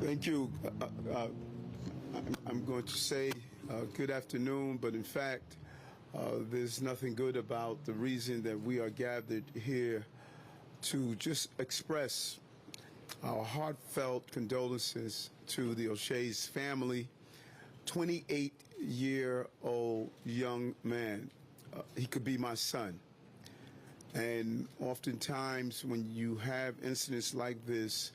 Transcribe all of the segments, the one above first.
Thank you. I'm going to say good afternoon, but in fact, there's nothing good about the reason that we are gathered here to just express our heartfelt condolences to the Oshae's family. 28-year-old young man. He could be my son. And oftentimes when you have incidents like this,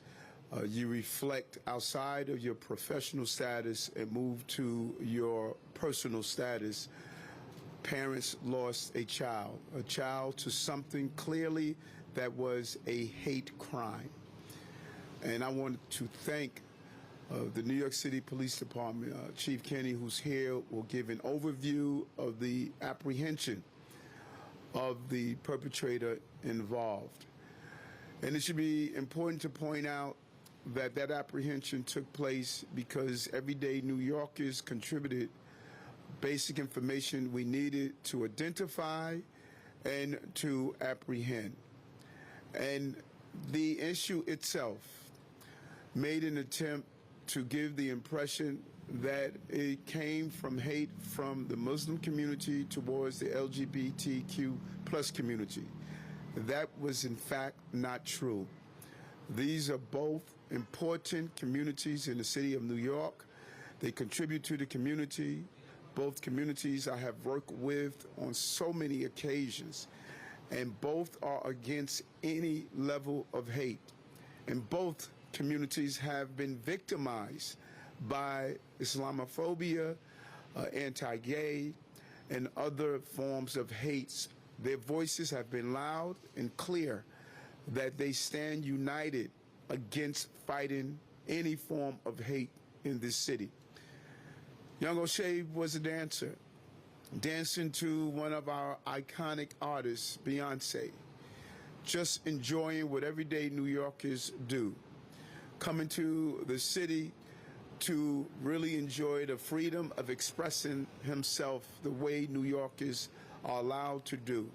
you reflect outside of your professional status and move to your personal status. Parents lost a child to something clearly that was a hate crime. And I want to thank the New York City Police Department. Chief Kenny, who's here, will give an overview of the apprehension of the perpetrator involved. And it should be important to point out that that apprehension took place because everyday New Yorkers contributed basic information we needed to identify and to apprehend. And the issue itself made an attempt to give the impression that it came from hate from the Muslim community towards the LGBTQ plus community. That was in fact not true. These are both important communities in the city of New York. They contribute to the community. Both communities I have worked with on so many occasions, and both are against any level of hate. And both communities have been victimized by Islamophobia, anti-gay, and other forms of hates. Their voices have been loud and clear that they stand united against fighting any form of hate in this city. Young Oshae was a dancer, dancing to one of our iconic artists, Beyonce, just enjoying what everyday New Yorkers do, coming to the city to really enjoy the freedom of expressing himself the way New Yorkers are allowed to do.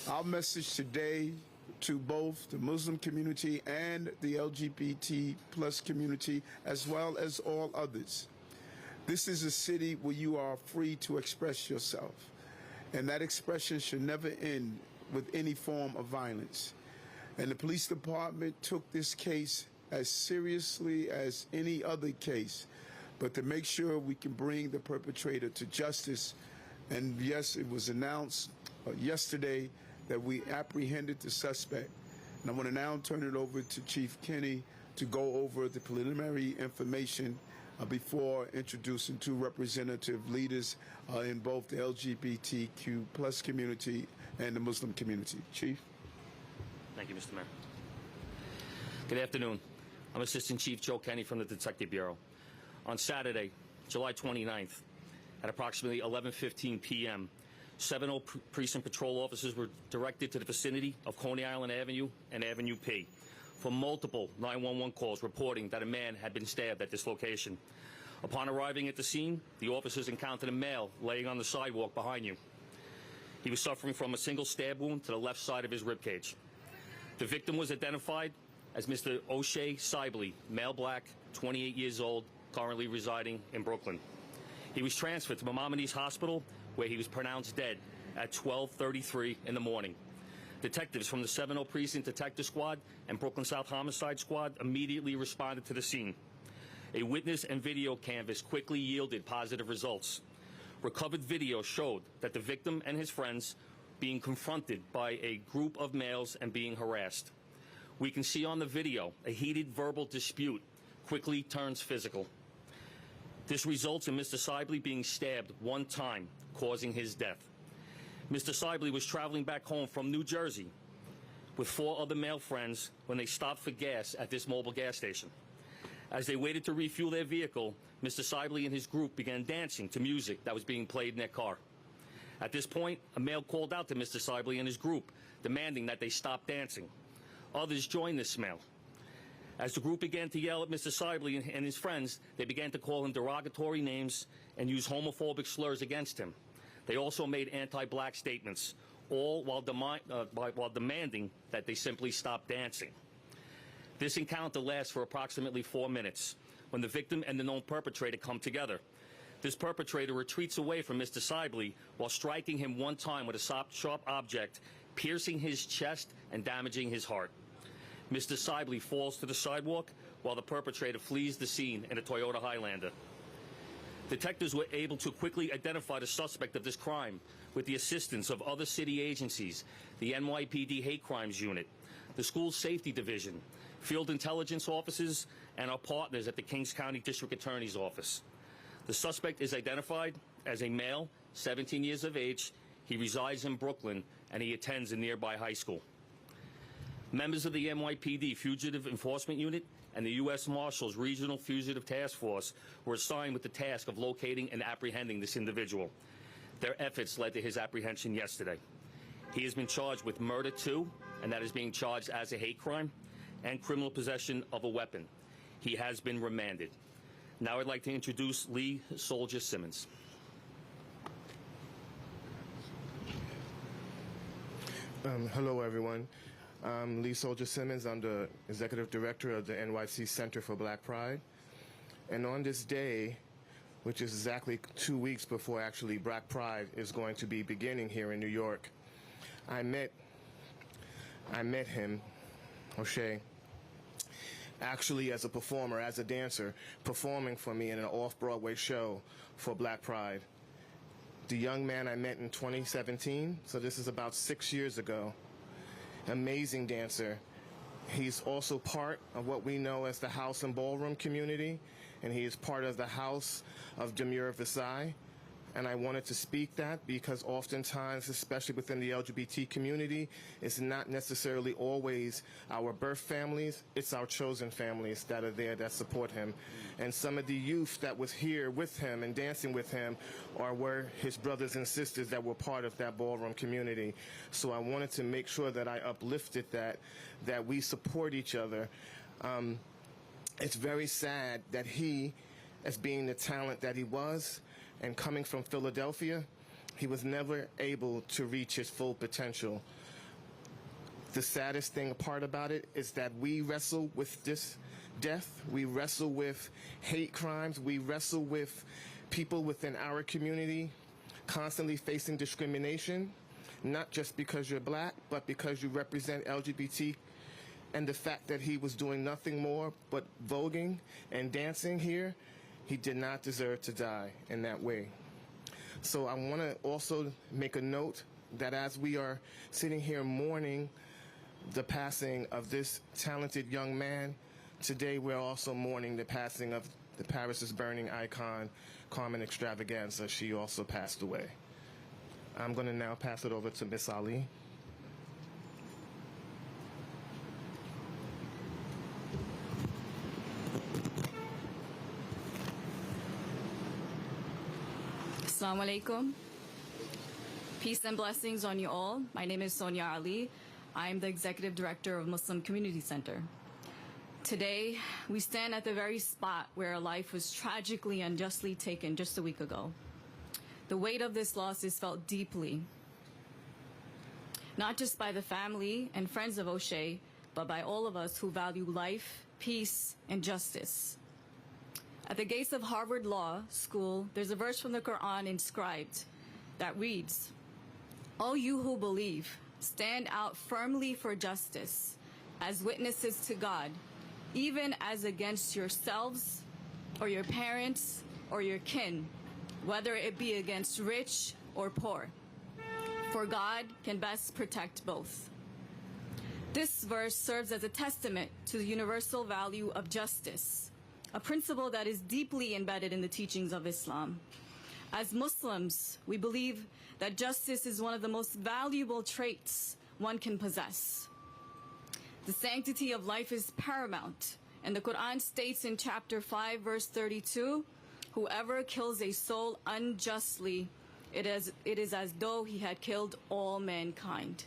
Our message today to both the Muslim community and the LGBT plus community, as well as all others. This is a city where you are free to express yourself, and that expression should never end with any form of violence. And the police department took this case as seriously as any other case, but to make sure we can bring the perpetrator to justice. And yes, it was announced yesterday that we apprehended the suspect. And I want to now turn it over to Chief Kenny to go over the preliminary information before introducing two representative leaders in both the LGBTQ plus community and the Muslim community. Chief. Thank you, Mr. Mayor. Good afternoon. I'm Assistant Chief Joe Kenny from the Detective Bureau. On Saturday, July 29th, at approximately 11:15 p.m., 70 precinct patrol officers were directed to the vicinity of Coney Island Avenue and Avenue P for multiple 911 calls reporting that a man had been stabbed at this location. Upon arriving at the scene, the officers encountered a male laying on the sidewalk behind you. He was suffering from a single stab wound to the left side of his ribcage. The victim was identified as Mr. Oshae Sibley, male black, 28 years old, currently residing in Brooklyn. He was transferred to Maimonides Hospital, where he was pronounced dead at 12:33 in the morning. Detectives from the 70 Precinct Detective Squad and Brooklyn South Homicide Squad immediately responded to the scene. A witness and video canvas quickly yielded positive results. Recovered video showed that the victim and his friends being confronted by a group of males and being harassed. We can see on the video a heated verbal dispute quickly turns physical. This results in Mr. Sibley being stabbed one time, causing his death. Mr. Sibley was traveling back home from New Jersey with 4 other male friends when they stopped for gas at this mobile gas station. As they waited to refuel their vehicle, Mr. Sibley and his group began dancing to music that was being played in their car. At this point, a male called out to Mr. Sibley and his group, demanding that they stop dancing. Others joined this male. As the group began to yell at Mr. Sibley and his friends, they began to call him derogatory names and use homophobic slurs against him. They also made anti-black statements, all while demanding that they simply stop dancing. This encounter lasts for approximately 4 minutes, when the victim and the known perpetrator come together. This perpetrator retreats away from Mr. Sibley while striking him one time with a sharp object, piercing his chest and damaging his heart. Mr. Sibley falls to the sidewalk while the perpetrator flees the scene in a Toyota Highlander. Detectives were able to quickly identify the suspect of this crime with the assistance of other city agencies, the NYPD Hate Crimes Unit, the School Safety Division, Field Intelligence Officers, and our partners at the Kings County District Attorney's Office. The suspect is identified as a male, 17 years of age. He resides in Brooklyn, and he attends a nearby high school. Members of the NYPD Fugitive Enforcement Unit and the U.S. Marshals Regional Fugitive Task Force were assigned with the task of locating and apprehending this individual. Their efforts led to his apprehension yesterday. He has been charged with murder too, and that is being charged as a hate crime, and criminal possession of a weapon. He has been remanded. Now I'd like to introduce Lee Soldier Simmons. Hello, everyone. I'm Lee Soldier Simmons. I'm the Executive Director of the NYC Center for Black Pride. And on this day, which is exactly 2 weeks before actually Black Pride is going to be beginning here in New York, I met him, Oshae, actually as a performer, as a dancer, performing for me in an off-Broadway show for Black Pride. The young man I met in 2017, so this is about 6 years ago. Amazing dancer. He's also part of what we know as the house and ballroom community, and he is part of the House of Demure Versailles. And I wanted to speak that because oftentimes, especially within the LGBT community, it's not necessarily always our birth families, it's our chosen families that are there that support him. And some of the youth that was here with him and dancing with him were his brothers and sisters that were part of that ballroom community. So I wanted to make sure that I uplifted that we support each other. It's very sad that he, as being the talent that he was, and coming from Philadelphia, he was never able to reach his full potential. The saddest thing part about it is that we wrestle with this death, we wrestle with hate crimes, we wrestle with people within our community constantly facing discrimination, not just because you're black, but because you represent LGBT, and the fact that he was doing nothing more but voguing and dancing here, he did not deserve to die in that way. So I want to also make a note that as we are sitting here mourning the passing of this talented young man, today we're also mourning the passing of the Paris is Burning icon, Carmen Extravaganza. She also passed away. I'm going to now pass it over to Miss Ali. Assalamu alaikum. Peace and blessings on you all. My name is Sonia Ali. I am the Executive Director of Muslim Community Center. Today, we stand at the very spot where a life was tragically and unjustly taken just a week ago. The weight of this loss is felt deeply, not just by the family and friends of Oshae, but by all of us who value life, peace, and justice. At the gates of Harvard Law School, there's a verse from the Quran inscribed that reads, "All you who believe, stand out firmly for justice as witnesses to God, even as against yourselves or your parents or your kin, whether it be against rich or poor. For God can best protect both." This verse serves as a testament to the universal value of justice, a principle that is deeply embedded in the teachings of Islam. As Muslims, we believe that justice is one of the most valuable traits one can possess. The sanctity of life is paramount, and the Quran states in chapter 5, verse 32, "Whoever kills a soul unjustly, it is as though he had killed all mankind.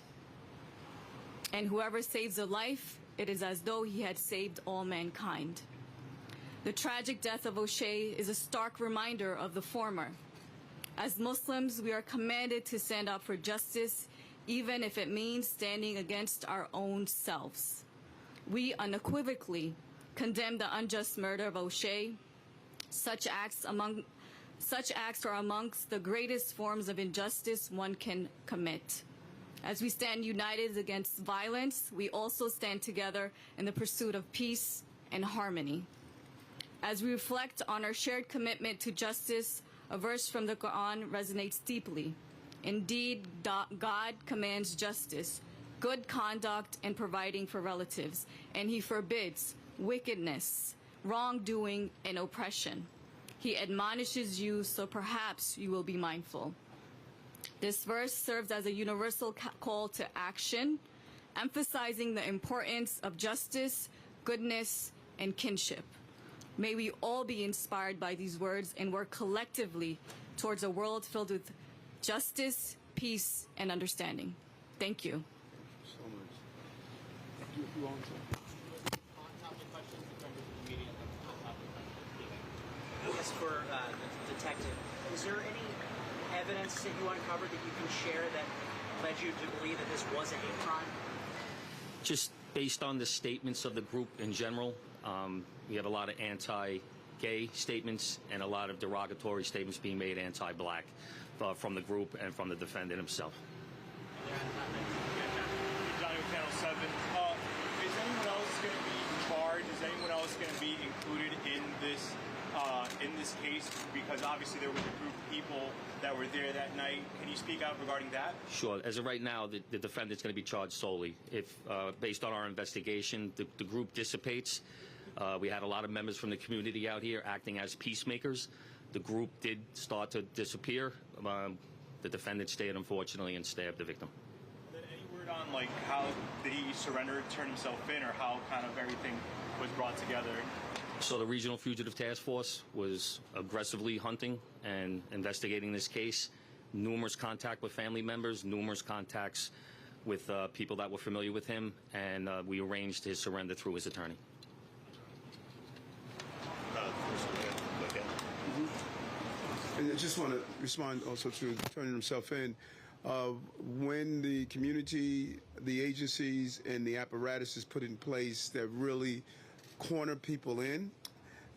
And whoever saves a life, it is as though he had saved all mankind." The tragic death of Oshae is a stark reminder of the former. As Muslims, we are commanded to stand up for justice, even if it means standing against our own selves. We unequivocally condemn the unjust murder of Oshae. Such acts are amongst the greatest forms of injustice one can commit. As we stand united against violence, we also stand together in the pursuit of peace and harmony. As we reflect on our shared commitment to justice, a verse from the Quran resonates deeply. Indeed, God commands justice, good conduct, and providing for relatives, and He forbids wickedness, wrongdoing, and oppression. He admonishes you, so perhaps you will be mindful. This verse serves as a universal call to action, emphasizing the importance of justice, goodness, and kinship. May we all be inspired by these words and work collectively towards a world filled with justice, peace, and understanding. Thank you. So much. You want to? Yes, for the detective. Is there any evidence that you uncovered that you can share that led you to believe that this was a hate crime? Just based on the statements of the group in general, we have a lot of anti-gay statements and a lot of derogatory statements being made anti-black from the group and from the defendant himself. Johnny with Channel 7. Is anyone else going to be charged? Is anyone else going to be included in this case? Because obviously there was a group of people that were there that night. Can you speak out regarding that? Sure. As of right now, the defendant's going to be charged solely. If, based on our investigation, the group dissipates. We had a lot of members from the community out here acting as peacemakers. The group did start to disappear. The defendant stayed, unfortunately, and stabbed the victim. Then any word on like how did he surrender, turn himself in, or how kind of everything was brought together? So the Regional Fugitive Task Force was aggressively hunting and investigating this case. Numerous contact with family members, numerous contacts with people that were familiar with him, and we arranged his surrender through his attorney. And I just want to respond also to turning himself in. When the community, the agencies, and the apparatus is put in place that really corner people in,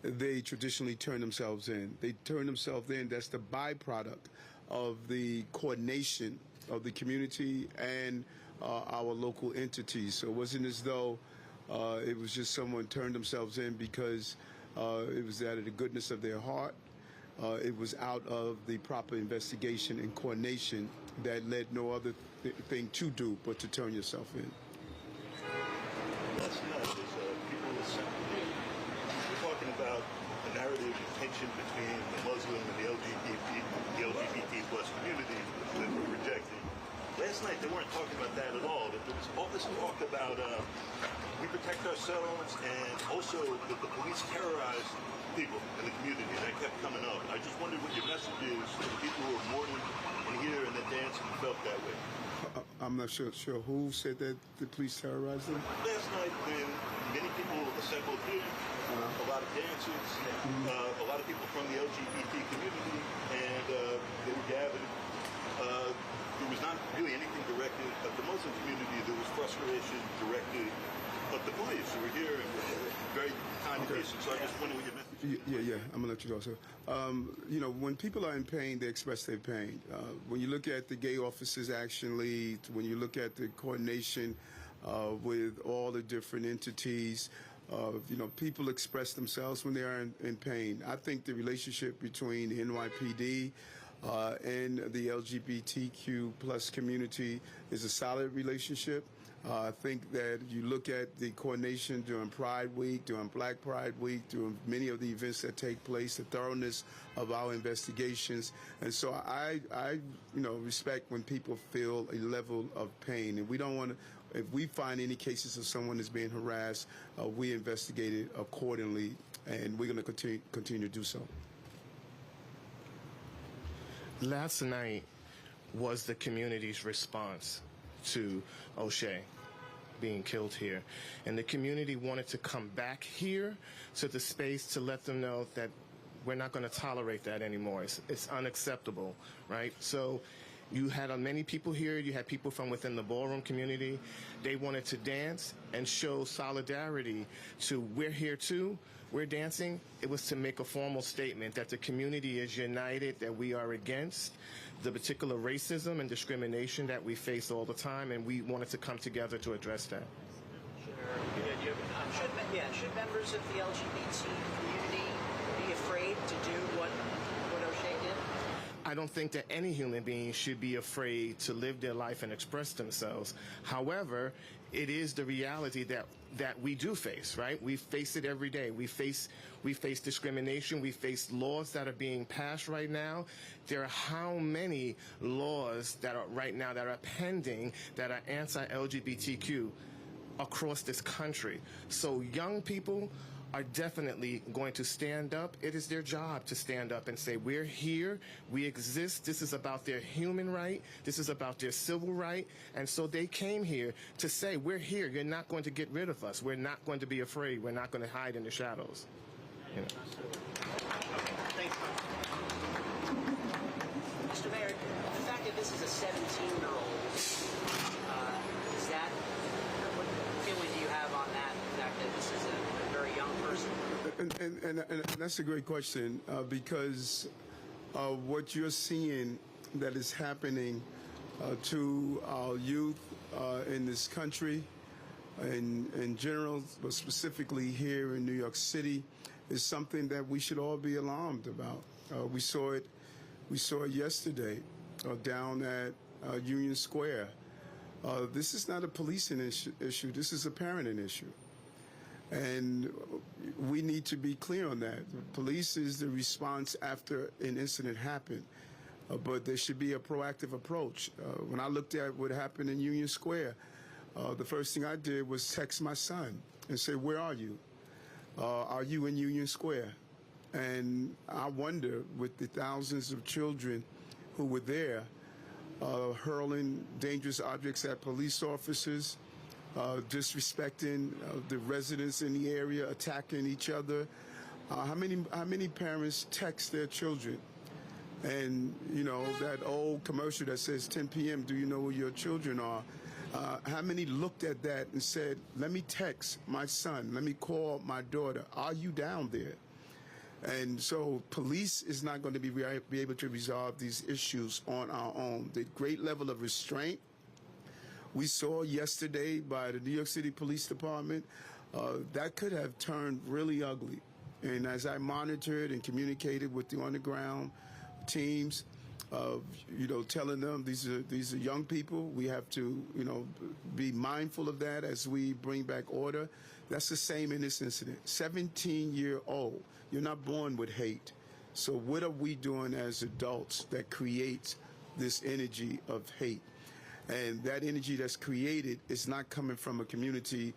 they traditionally turn themselves in. They turn themselves in. That's the byproduct of the coordination of the community and our local entities. So it wasn't as though it was just someone turned themselves in because it was out of the goodness of their heart. It was out of the proper investigation and coordination that led no other thing to do but to turn yourself in. That's not. People listen. We're talking about the narrative and tension between the Muslim and the LGBT plus community that we're rejecting. Last night they weren't talking about that at all. There was all this talk about we protect ourselves and also that the police terrorize people in the community. That kept coming up. I just wondered what your message is to the people who are mourning and here and then dancing and felt that way. I'm not sure who said that the police terrorized them. Last night, when many people assembled here, a lot of dancers, a lot of people from the LGBT community, and they were gathered. There was not really anything directed at the Muslim community. There was frustration directed at the police who were here and were very kind and decent. So I just wondered what your message. Yeah, I'm gonna let you go, sir. You know, when people are in pain, they express their pain. When you look at the gay officers action lead, when you look at the coordination with all the different entities, you know, people express themselves when they are in pain. I think the relationship between the NYPD and the LGBTQ plus community is a solid relationship. I think that you look at the coordination during Pride Week, during Black Pride Week, during many of the events that take place, the thoroughness of our investigations. And so I you know, respect when people feel a level of pain. And we don't want to, if we find any cases of someone that's being harassed, we investigate it accordingly, and we're going to continue to do so. Last night was the community's response to Oshae being killed here. And the community wanted to come back here to the space to let them know that we're not going to tolerate that anymore. It's unacceptable, right? So You had many people here. You had people from within the ballroom community. They wanted to dance and show solidarity to we're here too. We're dancing. It was to make a formal statement that the community is united, that we are against the particular racism and discrimination that we face all the time, and we wanted to come together to address that. Should members of the LGBT community be afraid to do what Oshae did? I don't think that any human being should be afraid to live their life and express themselves. However, it is the reality that we do face, right? We face it every day. We face discrimination. We face laws that are being passed right now. There are how many laws that are right now that are pending that are anti-LGBTQ across this country. So young people are definitely going to stand up. It is their job to stand up and say, we're here, we exist, this is about their human right, this is about their civil right, and so they came here to say, we're here, you're not going to get rid of us, we're not going to be afraid, we're not going to hide in the shadows. You know. Thanks. Mr. Mayor, the fact that this is a 17-year-old, is that, what feeling do you have on that, the fact that this is a very young person? And that's a great question because what you're seeing that is happening to our youth in this country in general, but specifically here in New York City, is something that we should all be alarmed about. We saw it yesterday down at Union Square. This is not a policing issue. This is a parenting issue. And we need to be clear on that. Police is the response after an incident happened, but there should be a proactive approach. When I looked at what happened in Union Square, the first thing I did was text my son and say, where are you? Are you in Union Square? And I wonder, with the thousands of children who were there, hurling dangerous objects at police officers, disrespecting the residents in the area, attacking each other. How many parents text their children? And, you know, that old commercial that says 10 p.m., do you know where your children are? How many looked at that and said, let me text my son, let me call my daughter, are you down there? And so police is not going to be able to resolve these issues on our own. The great level of restraint we saw yesterday by the New York City Police Department, that could have turned really ugly. And as I monitored and communicated with the on-the-ground teams, telling them these are young people, we have to, be mindful of that as we bring back order. That's the same in this incident. 17-year-old, you're not born with hate. So what are we doing as adults that creates this energy of hate? And that energy that's created is not coming from a community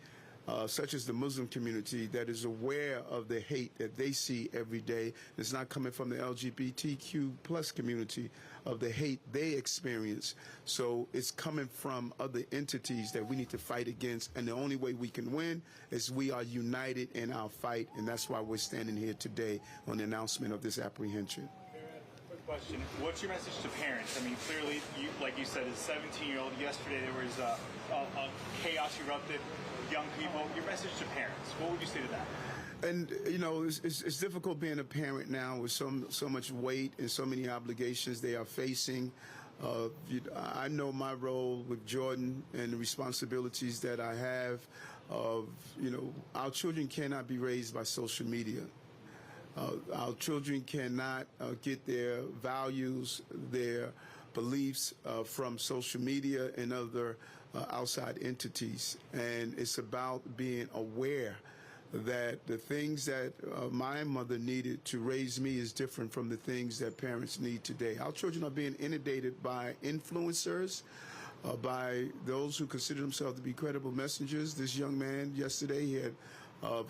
such as the Muslim community that is aware of the hate that they see every day. It's not coming from the LGBTQ plus community of the hate they experience. So it's coming from other entities that we need to fight against. And the only way we can win is we are united in our fight. And that's why we're standing here today on the announcement of this apprehension. Question. What's your message to parents? I mean, clearly, like you said, as a 17-year-old, yesterday there was a chaos erupted, young people. Your message to parents, what would you say to that? And, it's difficult being a parent now with so much weight and so many obligations they are facing. I know my role with Jordan and the responsibilities that I have. Our children cannot be raised by social media. Our children cannot get their values, their beliefs from social media and other outside entities. And it's about being aware that the things that my mother needed to raise me is different from the things that parents need today. Our children are being inundated by influencers, by those who consider themselves to be credible messengers. This young man yesterday, he had a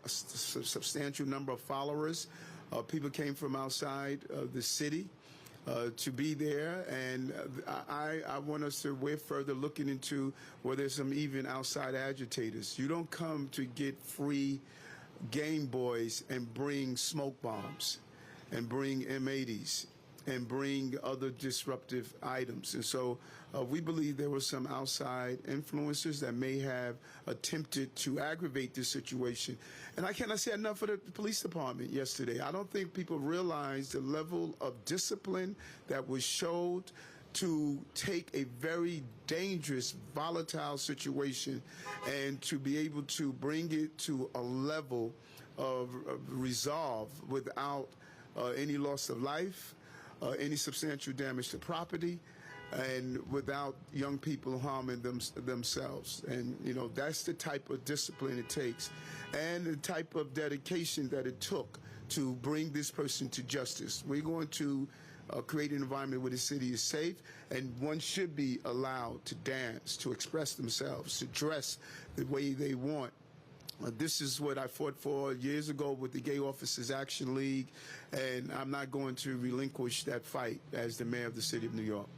substantial number of followers. People came from outside the city to be there, and I want us to, we're further looking into whether there's some even outside agitators. You don't come to get free Game Boys and bring smoke bombs and bring M80s and bring other disruptive items. And so we believe there were some outside influences that may have attempted to aggravate this situation. And I cannot say enough for the police department yesterday. I don't think people realize the level of discipline that was showed to take a very dangerous, volatile situation and to be able to bring it to a level of resolve without any loss of life, any substantial damage to property, and without young people harming themselves. And, you know, that's the type of discipline it takes and the type of dedication that it took to bring this person to justice. We're going to create an environment where the city is safe, and one should be allowed to dance, to express themselves, to dress the way they want. This is what I fought for years ago with the Gay Officers Action League, and I'm not going to relinquish that fight as the mayor of the city of New York.